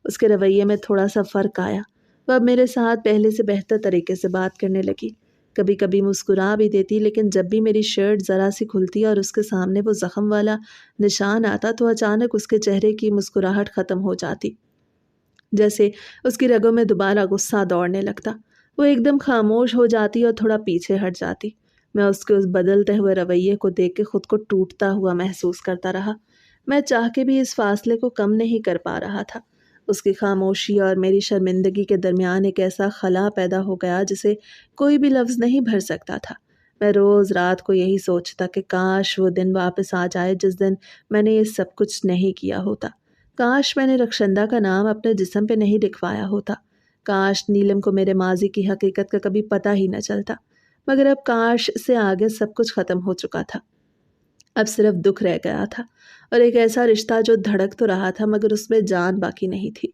اس کے رویے میں تھوڑا سا فرق آیا، وہ اب میرے ساتھ پہلے سے بہتر طریقے سے بات کرنے لگی۔ کبھی کبھی مسکرا بھی دیتی، لیکن جب بھی میری شرٹ ذرا سی کھلتی اور اس کے سامنے وہ زخم والا نشان آتا تو اچانک اس کے چہرے کی مسکراہٹ ختم ہو جاتی، جیسے اس کی رگوں میں دوبارہ غصہ دوڑنے لگتا۔ وہ ایک دم خاموش ہو جاتی اور تھوڑا پیچھے ہٹ جاتی۔ میں اس کے اس بدلتے ہوئے رویے کو دیکھ کے خود کو ٹوٹتا ہوا محسوس کرتا رہا۔ میں چاہ کے بھی اس فاصلے کو کم نہیں کر پا رہا تھا۔ اس کی خاموشی اور میری شرمندگی کے درمیان ایک ایسا خلا پیدا ہو گیا جسے کوئی بھی لفظ نہیں بھر سکتا تھا۔ میں روز رات کو یہی سوچتا کہ کاش وہ دن واپس آ جائے جس دن میں نے یہ سب کچھ نہیں کیا ہوتا۔ کاش میں نے رخشندہ کا نام اپنے جسم پہ نہیں لکھوایا ہوتا۔ کاش نیلم کو میرے ماضی کی حقیقت کا کبھی پتہ ہی نہ چلتا۔ مگر اب کاش سے آگے سب کچھ ختم ہو چکا تھا۔ اب صرف دکھ رہ گیا تھا، اور ایک ایسا رشتہ جو دھڑک تو رہا تھا مگر اس میں جان باقی نہیں تھی۔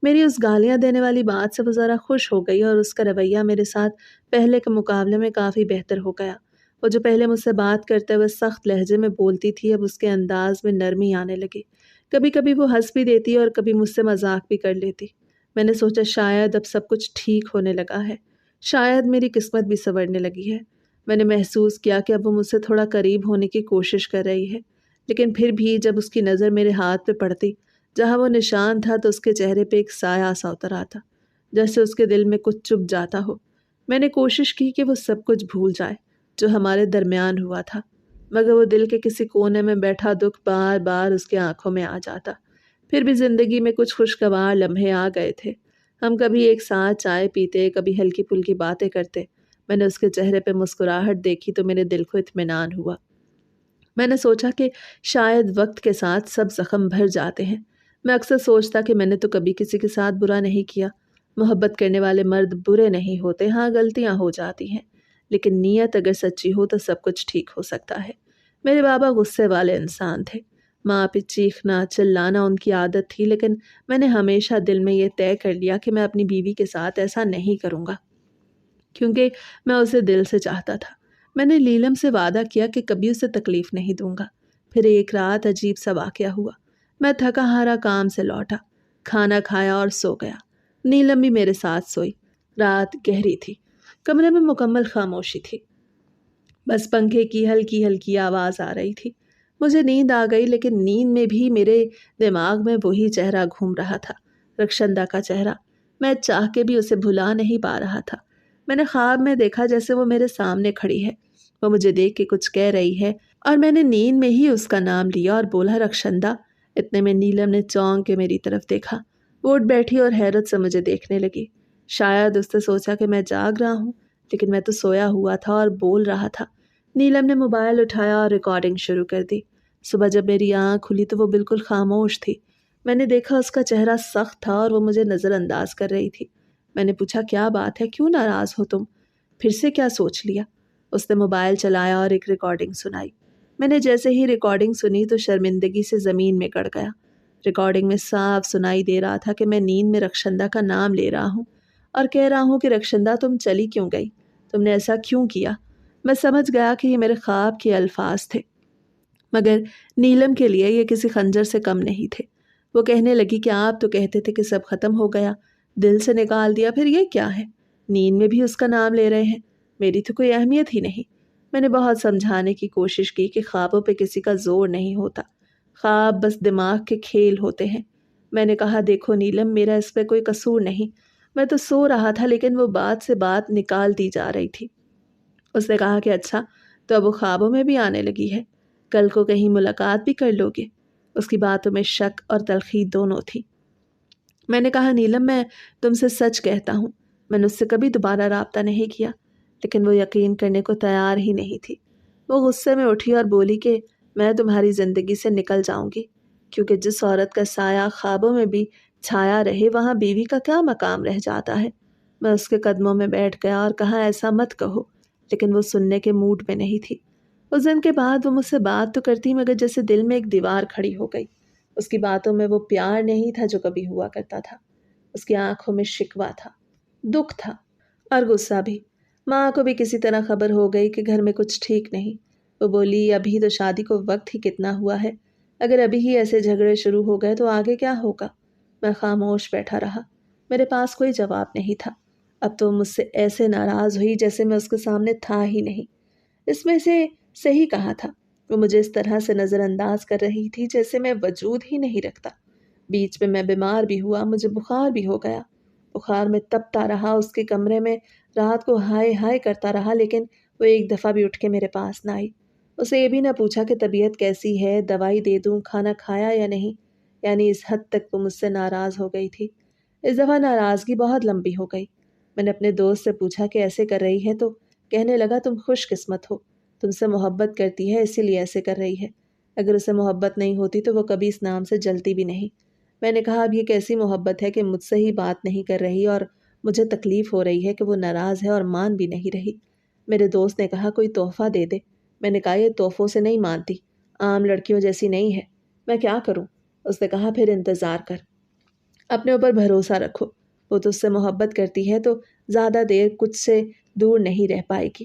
میری اس گالیاں دینے والی بات سے وہ ذرا خوش ہو گئی اور اس کا رویہ میرے ساتھ پہلے کے مقابلے میں کافی بہتر ہو گیا۔ وہ جو پہلے مجھ سے بات کرتے ہوئے سخت لہجے میں بولتی تھی، اب اس کے انداز میں نرمی آنے لگی۔ کبھی کبھی وہ ہنس بھی دیتی اور کبھی مجھ سے مذاق بھی کر لیتی۔ میں نے سوچا شاید اب سب کچھ ٹھیک ہونے لگا ہے، شاید میری قسمت بھی سنورنے لگی ہے۔ میں نے محسوس کیا کہ اب وہ مجھ سے تھوڑا قریب ہونے کی کوشش کر رہی ہے، لیکن پھر بھی جب اس کی نظر میرے ہاتھ پہ پڑتی جہاں وہ نشان تھا تو اس کے چہرے پہ ایک سایہ سا اتر آتا، جیسے اس کے دل میں کچھ چپ جاتا ہو۔ میں نے کوشش کی کہ وہ سب کچھ بھول جائے جو ہمارے درمیان ہوا تھا، مگر وہ دل کے کسی کونے میں بیٹھا دکھ بار بار اس کی آنکھوں میں آ جاتا۔ پھر بھی زندگی میں کچھ خوشگوار لمحے آ گئے تھے۔ ہم کبھی ایک ساتھ چائے پیتے، کبھی ہلکی پھلکی باتیں کرتے۔ میں نے اس کے چہرے پہ مسکراہٹ دیکھی تو میرے دل کو اطمینان ہوا۔ میں نے سوچا کہ شاید وقت کے ساتھ سب زخم بھر جاتے ہیں۔ میں اکثر سوچتا کہ میں نے تو کبھی کسی کے ساتھ برا نہیں کیا۔ محبت کرنے والے مرد برے نہیں ہوتے، ہاں غلطیاں ہو جاتی ہیں، لیکن نیت اگر سچی ہو تو سب کچھ ٹھیک ہو سکتا ہے۔ میرے بابا غصے والے انسان تھے، ماں پہ چیخنا چلانا ان کی عادت تھی، لیکن میں نے ہمیشہ دل میں یہ طے کر لیا کہ میں اپنی بیوی کے ساتھ ایسا نہیں کروں گا، کیونکہ میں اسے دل سے چاہتا تھا۔ میں نے نیلم سے وعدہ کیا کہ کبھی اسے تکلیف نہیں دوں گا۔ پھر ایک رات عجیب سا واقعہ ہوا۔ میں تھکا ہارا کام سے لوٹا، کھانا کھایا اور سو گیا۔ نیلم بھی میرے ساتھ سوئی۔ رات گہری تھی، کمرے میں مکمل خاموشی تھی، بس پنکھے کی ہلکی ہلکی آواز آ رہی تھی۔ مجھے نیند آ گئی، لیکن نیند میں بھی میرے دماغ میں وہی چہرہ گھوم رہا تھا، رخشندہ کا چہرہ۔ میں چاہ کے بھی اسے بھلا نہیں پا رہا تھا۔ میں نے خواب میں دیکھا جیسے وہ میرے سامنے کھڑی ہے، وہ مجھے دیکھ کے کچھ کہہ رہی ہے، اور میں نے نیند میں ہی اس کا نام لیا اور بولا رخشندہ۔ اتنے میں نیلم نے چونک کے میری طرف دیکھا، وہ اٹھ بیٹھی اور حیرت سے مجھے دیکھنے لگی۔ شاید اس نے سوچا کہ میں جاگ رہا ہوں، لیکن میں تو سویا ہوا تھا اور بول رہا تھا۔ نیلم نے موبائل اٹھایا اور ریکارڈنگ شروع کر دی۔ صبح جب میری آنکھ کھلی تو وہ بالکل خاموش تھی۔ میں نے دیکھا اس کا چہرہ سخت تھا اور وہ مجھے نظر انداز کر رہی تھی۔ میں نے پوچھا کیا بات ہے، کیوں ناراض ہو تم؟ پھر سے کیا سوچ لیا؟ اس نے موبائل چلایا اور ایک ریکارڈنگ سنائی۔ میں نے جیسے ہی ریکارڈنگ سنی تو شرمندگی سے زمین میں گڑ گیا۔ ریکارڈنگ میں صاف سنائی دے رہا تھا کہ میں نیند میں رخشندہ کا نام لے رہا ہوں اور کہہ رہا ہوں کہ رخشندہ تم چلی کیوں گئی؟ تم نے ایسا کیوں کیا؟ میں سمجھ گیا کہ یہ میرے خواب کے الفاظ تھے، مگر نیلم کے لیے یہ کسی خنجر سے کم نہیں تھے۔ وہ کہنے لگی کہ آپ تو کہتے تھے کہ سب ختم ہو گیا، دل سے نکال دیا، پھر یہ کیا ہے؟ نیند میں بھی اس کا نام لے رہے ہیں، میری تو کوئی اہمیت ہی نہیں۔ میں نے بہت سمجھانے کی کوشش کی کہ خوابوں پہ کسی کا زور نہیں ہوتا، خواب بس دماغ کے کھیل ہوتے ہیں۔ میں نے کہا دیکھو نیلم، میرا اس پہ کوئی قصور نہیں، میں تو سو رہا تھا، لیکن وہ بات سے بات نکال دی جا رہی تھی۔ اس نے کہا کہ اچھا تو اب وہ خوابوں میں بھی آنے لگی ہے، کل کو کہیں ملاقات بھی کر لو گے؟ اس کی باتوں میں شک اور تلخی دونوں تھی۔ میں نے کہا نیلم، میں تم سے سچ کہتا ہوں، میں نے اس سے کبھی دوبارہ رابطہ نہیں کیا، لیکن وہ یقین کرنے کو تیار ہی نہیں تھی۔ وہ غصے میں اٹھی اور بولی کہ میں تمہاری زندگی سے نکل جاؤں گی، کیونکہ جس عورت کا سایہ خوابوں میں بھی چھایا رہے وہاں بیوی کا کیا مقام رہ جاتا ہے۔ میں اس کے قدموں میں بیٹھ گیا اور کہا ایسا مت کہو، لیکن وہ سننے کے موڈ میں نہیں تھی۔ اس دن کے بعد وہ مجھ سے بات تو کرتی، مگر جیسے دل میں ایک دیوار کھڑی ہو گئی۔ اس کی باتوں میں وہ پیار نہیں تھا جو کبھی ہوا کرتا تھا، اس کی آنکھوں میں شکوہ تھا، دکھ تھا اور غصہ بھی۔ ماں کو بھی کسی طرح خبر ہو گئی کہ گھر میں کچھ ٹھیک نہیں۔ وہ بولی ابھی تو شادی کو وقت ہی کتنا ہوا ہے، اگر ابھی ہی ایسے جھگڑے شروع ہو گئے تو آگے کیا ہوگا؟ میں خاموش بیٹھا رہا، میرے پاس کوئی جواب نہیں تھا۔ اب تو مجھ سے ایسے ناراض ہوئی جیسے میں اس کے سامنے تھا ہی نہیں۔ اس میں سے صحیح کہا تھا، وہ مجھے اس طرح سے نظر انداز کر رہی تھی جیسے میں وجود ہی نہیں رکھتا۔ بیچ میں بیمار بھی ہوا، مجھے بخار بھی ہو گیا۔ بخار میں تپتا رہا، اس کے کمرے میں رات کو ہائے ہائے کرتا رہا، لیکن وہ ایک دفعہ بھی اٹھ کے میرے پاس نہ آئی۔ اسے یہ بھی نہ پوچھا کہ طبیعت کیسی ہے، دوائی دے دوں، کھانا کھایا یا نہیں۔ یعنی اس حد تک وہ مجھ سے ناراض ہو گئی تھی۔ اس دفعہ ناراضگی بہت لمبی ہو گئی۔ میں نے اپنے دوست سے پوچھا کہ ایسے کر رہی ہے، تو کہنے لگا تم خوش قسمت ہو، تم سے محبت کرتی ہے اسی لیے ایسے کر رہی ہے، اگر اسے محبت نہیں ہوتی تو وہ کبھی اس نام سے جلتی بھی نہیں۔ میں نے کہا اب یہ کیسی محبت ہے کہ مجھ سے ہی بات نہیں کر رہی اور مجھے تکلیف ہو رہی ہے کہ وہ ناراض ہے اور مان بھی نہیں رہی۔ میرے دوست نے کہا کوئی تحفہ دے دے۔ میں نے کہا یہ تحفوں سے نہیں مانتی، عام لڑکیوں جیسی نہیں ہے، میں کیا کروں؟ اس نے کہا پھر انتظار کر، اپنے اوپر بھروسہ رکھو، وہ تجھ سے محبت کرتی ہے تو زیادہ دیر کچھ سے دور نہیں رہ پائے گی،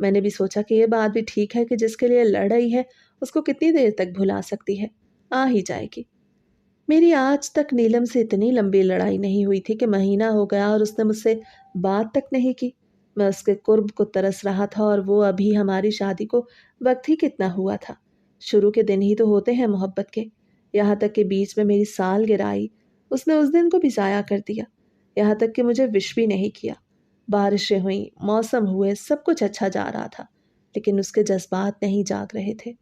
میں نے بھی سوچا کہ یہ بات بھی ٹھیک ہے کہ جس کے لیے لڑ رہی ہے اس کو کتنی دیر تک بھلا سکتی ہے، آ ہی جائے گی۔ میری آج تک نیلم سے اتنی لمبی لڑائی نہیں ہوئی تھی کہ مہینہ ہو گیا اور اس نے مجھ سے بات تک نہیں کی۔ میں اس کے قرب کو ترس رہا تھا، اور وہ ابھی ہماری شادی کو وقت ہی کتنا ہوا تھا۔ شروع کے دن ہی تو ہوتے ہیں محبت کے، یہاں تک کہ بیچ میں میری سالگرہ آئی، اس نے اس دن کو بھی ضائع کر دیا، یہاں تک کہ مجھے وش بھی نہیں کیا۔ بارشیں ہوئیں، موسم ہوئے، سب کچھ اچھا جا رہا تھا، لیکن اس کے جذبات نہیں جاگ رہے تھے۔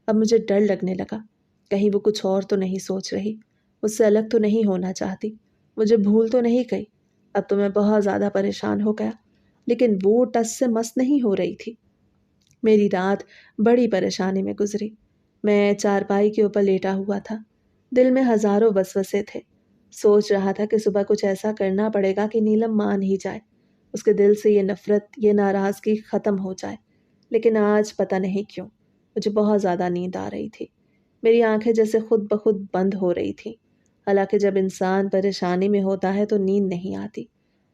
اب مجھے ڈر لگنے لگا، کہیں وہ کچھ اور تو نہیں سوچ رہی، مجھ سے الگ تو نہیں ہونا چاہتی، مجھے بھول تو نہیں گئی۔ اب تو میں بہت زیادہ پریشان ہو گیا، لیکن وہ ٹس سے مس نہیں ہو رہی تھی۔ میری رات بڑی پریشانی میں گزری۔ میں چارپائی کے اوپر لیٹا ہوا تھا، دل میں ہزاروں وسوسے تھے۔ سوچ رہا تھا کہ صبح کچھ ایسا کرنا پڑے گا کہ نیلم مان ہی جائے، اس کے دل سے یہ نفرت، یہ ناراضگی ختم ہو جائے۔ لیکن آج پتہ نہیں کیوں مجھے بہت زیادہ نیند آ رہی تھی، میری آنکھیں جیسے خود بخود بند ہو رہی تھیں۔ حالانکہ جب انسان پریشانی میں ہوتا ہے تو نیند نہیں آتی،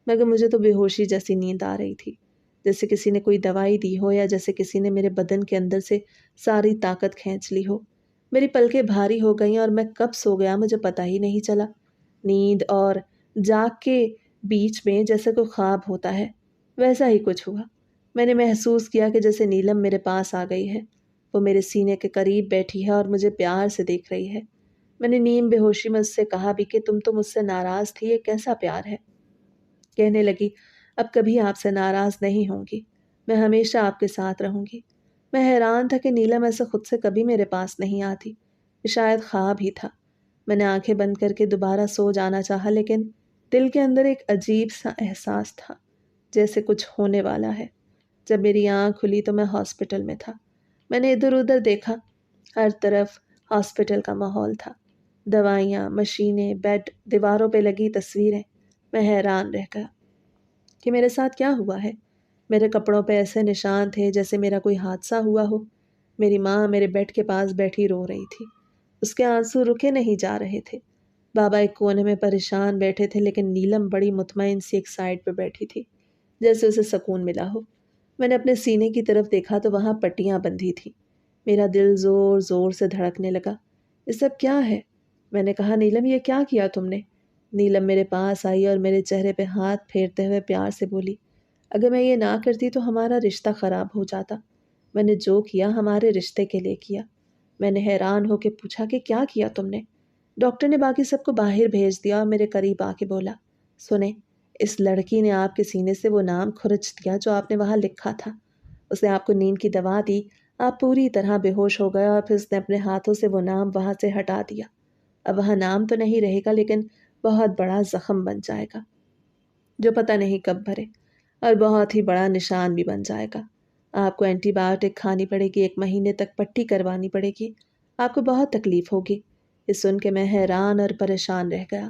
مگر مجھے تو بے ہوشی جیسی نیند آ رہی تھی، جیسے کسی نے کوئی دوائی دی ہو، یا جیسے کسی نے میرے بدن کے اندر سے ساری طاقت کھینچ لی ہو۔ میری پلکیں بھاری ہو گئیں اور میں کب سو گیا مجھے پتہ ہی نہیں چلا۔ نیند اور جاگ کے بیچ میں جیسے کوئی خواب ہوتا ہے، ویسا ہی کچھ ہوا۔ میں نے محسوس کیا کہ جیسے نیلم میرے پاس آ گئی ہے، وہ میرے سینے کے قریب بیٹھی ہے اور مجھے پیار سے دیکھ رہی ہے۔ میں نے نیم بے ہوشی میں اس سے کہا بھی کہ تم تو مجھ سے ناراض تھی، یہ کیسا پیار ہے؟ کہنے لگی، اب کبھی آپ سے ناراض نہیں ہوں گی، میں ہمیشہ آپ کے ساتھ رہوں گی۔ میں حیران تھا کہ نیلم ایسے خود سے کبھی میرے پاس نہیں آتی، یہ شاید خواب ہی تھا۔ میں نے آنکھیں بند کر کے دوبارہ سو جانا چاہا، لیکن دل کے اندر ایک عجیب سا احساس تھا، جیسے کچھ ہونے والا ہے۔ جب میری آنکھ کھلی تو میں ہاسپٹل میں تھا۔ میں نے ادھر ادھر دیکھا، ہر طرف ہاسپٹل کا ماحول تھا، دوائیاں، مشینیں، بیڈ، دیواروں پہ لگی تصویریں۔ میں حیران رہ گیا کہ میرے ساتھ کیا ہوا ہے۔ میرے کپڑوں پہ ایسے نشان تھے جیسے میرا کوئی حادثہ ہوا ہو۔ میری ماں میرے بیڈ کے پاس بیٹھی رو رہی تھی، اس کے آنسو رکے نہیں جا رہے تھے۔ بابا ایک کونے میں پریشان بیٹھے تھے، لیکن نیلم بڑی مطمئن سی ایک سائڈ پہ بیٹھی تھی، جیسے اسے سکون ملا ہو۔ میں نے اپنے سینے کی طرف دیکھا تو وہاں پٹیاں بندھی تھیں۔ میرا دل زور زور سے دھڑکنے لگا۔ یہ سب کیا ہے؟ میں نے کہا، نیلم یہ کیا کیا تم نے؟ نیلم میرے پاس آئی اور میرے چہرے پہ ہاتھ پھیرتے ہوئے پیار سے بولی، اگر میں یہ نہ کرتی تو ہمارا رشتہ خراب ہو جاتا۔ میں نے جو کیا ہمارے رشتے کے لیے کیا۔ میں نے حیران ہو کے پوچھا کہ کیا کیا تم نے؟ ڈاکٹر نے باقی سب کو باہر بھیج دیا اور میرے قریب آ کے بولا، سنیں، اس لڑکی نے آپ کے سینے سے وہ نام کھرچ دیا جو آپ نے وہاں لکھا تھا۔ اس نے آپ کو نیند کی دوا دی، آپ پوری طرح بے ہوش ہو گئے، اور پھر اس نے اپنے ہاتھوں سے وہ نام وہاں سے ہٹا دیا۔ اب وہاں نام تو نہیں رہے گا، لیکن بہت بڑا زخم بن جائے گا جو پتہ نہیں کب بھرے، اور بہت ہی بڑا نشان بھی بن جائے گا۔ آپ کو اینٹی بایوٹک کھانی پڑے گی، 1 مہینے تک پٹی کروانی پڑے گی، آپ کو بہت تکلیف ہوگی۔ یہ سن کے میں حیران اور پریشان رہ گیا۔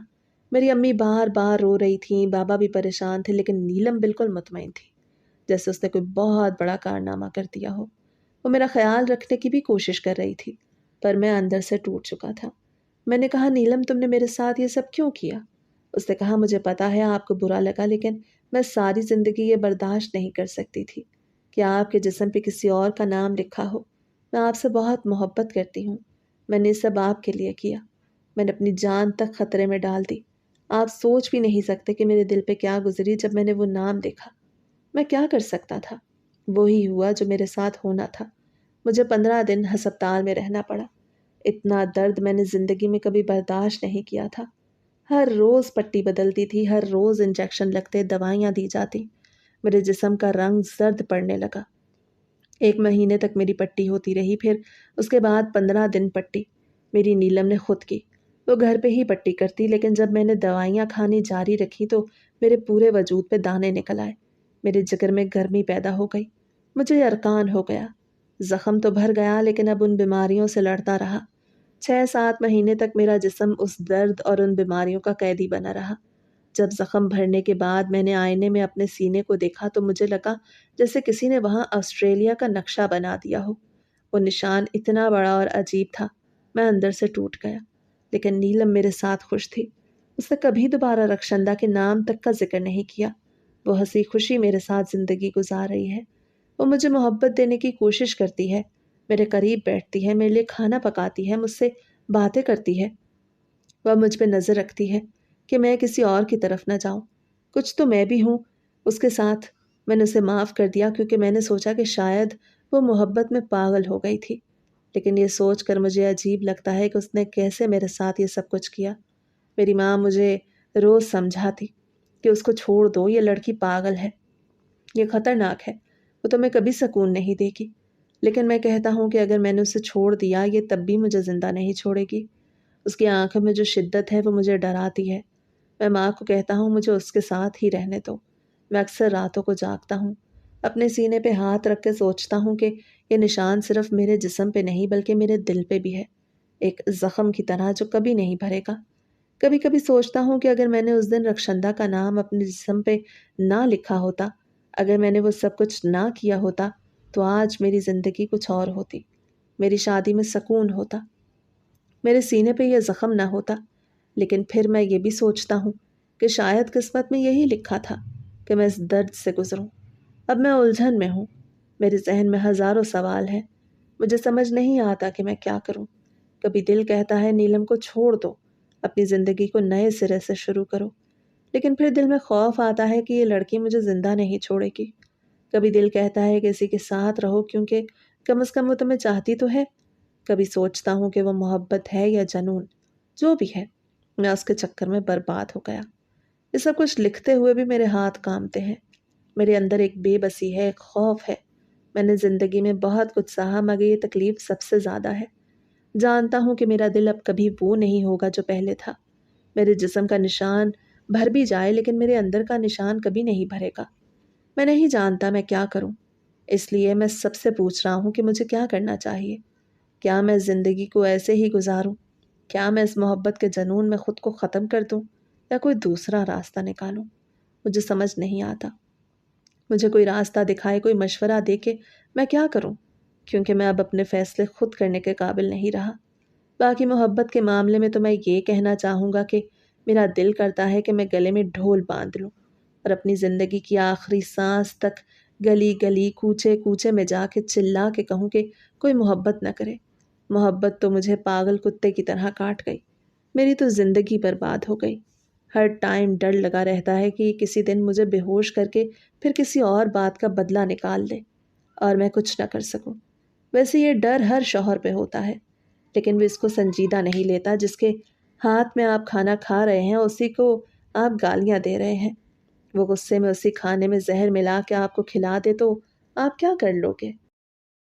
میری امی بار بار رو رہی تھیں، بابا بھی پریشان تھے، لیکن نیلم بالکل مطمئن تھی، جیسے اس نے کوئی بہت بڑا کارنامہ کر دیا ہو۔ وہ میرا خیال رکھنے کی بھی کوشش کر رہی تھی، پر میں اندر سے ٹوٹ چکا تھا۔ میں نے کہا، نیلم تم نے میرے ساتھ یہ سب کیوں کیا؟ اس نے کہا، مجھے پتا ہے آپ کو برا لگا، لیکن میں ساری زندگی یہ برداشت نہیں کر سکتی تھی کہ آپ کے جسم پہ کسی اور کا نام لکھا ہو۔ میں آپ سے بہت محبت کرتی ہوں، میں نے یہ سب آپ کے لیے کیا، میں نے اپنی جان تک خطرے میں ڈال دی۔ آپ سوچ بھی نہیں سکتے کہ میرے دل پہ کیا گزری جب میں نے وہ نام دیکھا۔ میں کیا کر سکتا تھا؟ وہی ہوا جو میرے ساتھ ہونا تھا۔ مجھے 15 دن ہسپتال میں رہنا پڑا۔ اتنا درد میں نے زندگی میں کبھی برداشت نہیں کیا تھا۔ ہر روز پٹی بدلتی تھی، ہر روز انجیکشن لگتے، دوائیاں دی جاتی۔ میرے جسم کا رنگ زرد پڑنے لگا۔ 1 مہینے تک میری پٹی ہوتی رہی، پھر اس کے بعد 15 دن پٹی میری نیلم نے خود کی۔ وہ گھر پہ ہی پٹی کرتی، لیکن جب میں نے دوائیاں کھانی جاری رکھی تو میرے پورے وجود پہ دانے نکل آئے، میرے جگر میں گرمی پیدا ہو گئی، مجھے یرقان ہو گیا۔ زخم تو بھر گیا، لیکن اب ان بیماریوں سے لڑتا رہا۔ 6-7 مہینے تک میرا جسم اس درد اور ان بیماریوں کا قیدی بنا رہا۔ جب زخم بھرنے کے بعد میں نے آئینے میں اپنے سینے کو دیکھا تو مجھے لگا جیسے کسی نے وہاں آسٹریلیا کا نقشہ بنا دیا ہو۔ وہ نشان اتنا بڑا اور عجیب تھا، میں اندر سے ٹوٹ گیا۔ لیکن نیلم میرے ساتھ خوش تھی، اس نے کبھی دوبارہ رخشندہ کے نام تک کا ذکر نہیں کیا۔ وہ ہنسی خوشی میرے ساتھ زندگی گزار رہی ہے۔ وہ مجھے محبت دینے کی کوشش کرتی ہے، میرے قریب بیٹھتی ہے، میرے لیے کھانا پکاتی ہے، مجھ سے باتیں کرتی ہے۔ وہ مجھ پہ نظر رکھتی ہے کہ میں کسی اور کی طرف نہ جاؤں۔ کچھ تو میں بھی ہوں اس کے ساتھ۔ میں نے اسے معاف کر دیا کیونکہ میں نے سوچا کہ شاید وہ محبت میں پاگل ہو گئی تھی، لیکن یہ سوچ کر مجھے عجیب لگتا ہے کہ اس نے کیسے میرے ساتھ یہ سب کچھ کیا۔ میری ماں مجھے روز سمجھاتی کہ اس کو چھوڑ دو، یہ لڑکی پاگل ہے، یہ خطرناک ہے، وہ تمہیں کبھی سکون نہیں دے گی۔ لیکن میں کہتا ہوں کہ اگر میں نے اسے چھوڑ دیا، یہ تب بھی مجھے زندہ نہیں چھوڑے گی۔ اس کی آنکھوں میں جو شدت ہے وہ مجھے ڈراتی ہے۔ میں ماں کو کہتا ہوں مجھے اس کے ساتھ ہی رہنے دو۔ میں اکثر راتوں کو جاگتا ہوں، اپنے سینے پہ ہاتھ رکھ کے سوچتا ہوں کہ یہ نشان صرف میرے جسم پہ نہیں بلکہ میرے دل پہ بھی ہے، ایک زخم کی طرح جو کبھی نہیں بھرے گا۔ کبھی کبھی سوچتا ہوں کہ اگر میں نے اس دن رخشندہ کا نام اپنے جسم پہ نہ لکھا ہوتا، اگر میں نے وہ سب کچھ نہ کیا ہوتا، تو آج میری زندگی کچھ اور ہوتی، میری شادی میں سکون ہوتا، میرے سینے پہ یہ زخم نہ ہوتا۔ لیکن پھر میں یہ بھی سوچتا ہوں کہ شاید قسمت میں یہی لکھا تھا کہ میں اس درد سے گزروں۔ اب میں الجھن میں ہوں، میرے ذہن میں ہزاروں سوال ہیں، مجھے سمجھ نہیں آتا کہ میں کیا کروں۔ کبھی دل کہتا ہے نیلم کو چھوڑ دو، اپنی زندگی کو نئے سرے سے شروع کرو، لیکن پھر دل میں خوف آتا ہے کہ یہ لڑکی مجھے زندہ نہیں چھوڑے گی۔ کبھی دل کہتا ہے کہ اسی کے ساتھ رہو کیونکہ کم از کم وہ تمہیں چاہتی تو ہے۔ کبھی سوچتا ہوں کہ وہ محبت ہے یا جنون، جو بھی ہے، میں اس کے چکر میں برباد ہو گیا۔ یہ سب کچھ لکھتے ہوئے بھی میرے ہاتھ کانپتے ہیں، میرے اندر ایک بے بسی ہے، ایک خوف ہے۔ میں نے زندگی میں بہت کچھ سہا مگر یہ تکلیف سب سے زیادہ ہے۔ جانتا ہوں کہ میرا دل اب کبھی وہ نہیں ہوگا جو پہلے تھا۔ میرے جسم کا نشان بھر بھی جائے لیکن میرے اندر کا نشان کبھی نہیں بھرے گا۔ میں نہیں جانتا میں کیا کروں، اس لیے میں سب سے پوچھ رہا ہوں کہ مجھے کیا کرنا چاہیے۔ کیا میں زندگی کو ایسے ہی گزاروں؟ کیا میں اس محبت کے جنون میں خود کو ختم کر دوں یا کوئی دوسرا راستہ نکالوں؟ مجھے سمجھ نہیں آتا۔ مجھے کوئی راستہ دکھائے، کوئی مشورہ دے کہ میں کیا کروں، کیونکہ میں اب اپنے فیصلے خود کرنے کے قابل نہیں رہا۔ باقی محبت کے معاملے میں تو میں یہ کہنا چاہوں گا کہ میرا دل کرتا ہے کہ میں گلے میں ڈھول باندھ لوں اور اپنی زندگی کی آخری سانس تک گلی گلی کوچے کوچے میں جا کے چلا کے کہوں کہ کوئی محبت نہ کرے۔ محبت تو مجھے پاگل کتے کی طرح کاٹ گئی، میری تو زندگی برباد ہو گئی۔ ہر ٹائم ڈر لگا رہتا ہے کہ کسی دن مجھے بے ہوش کر کے پھر کسی اور بات کا بدلہ نکال لے اور میں کچھ نہ کر سکوں۔ ویسے یہ ڈر ہر شوہر پہ ہوتا ہے، لیکن وہ اس کو سنجیدہ نہیں لیتا۔ جس کے ہاتھ میں آپ کھانا کھا رہے ہیں اسی کو آپ گالیاں دے رہے ہیں۔ وہ غصے میں اسی کھانے میں زہر ملا کے آپ کو کھلا دے تو آپ کیا کر لو گے؟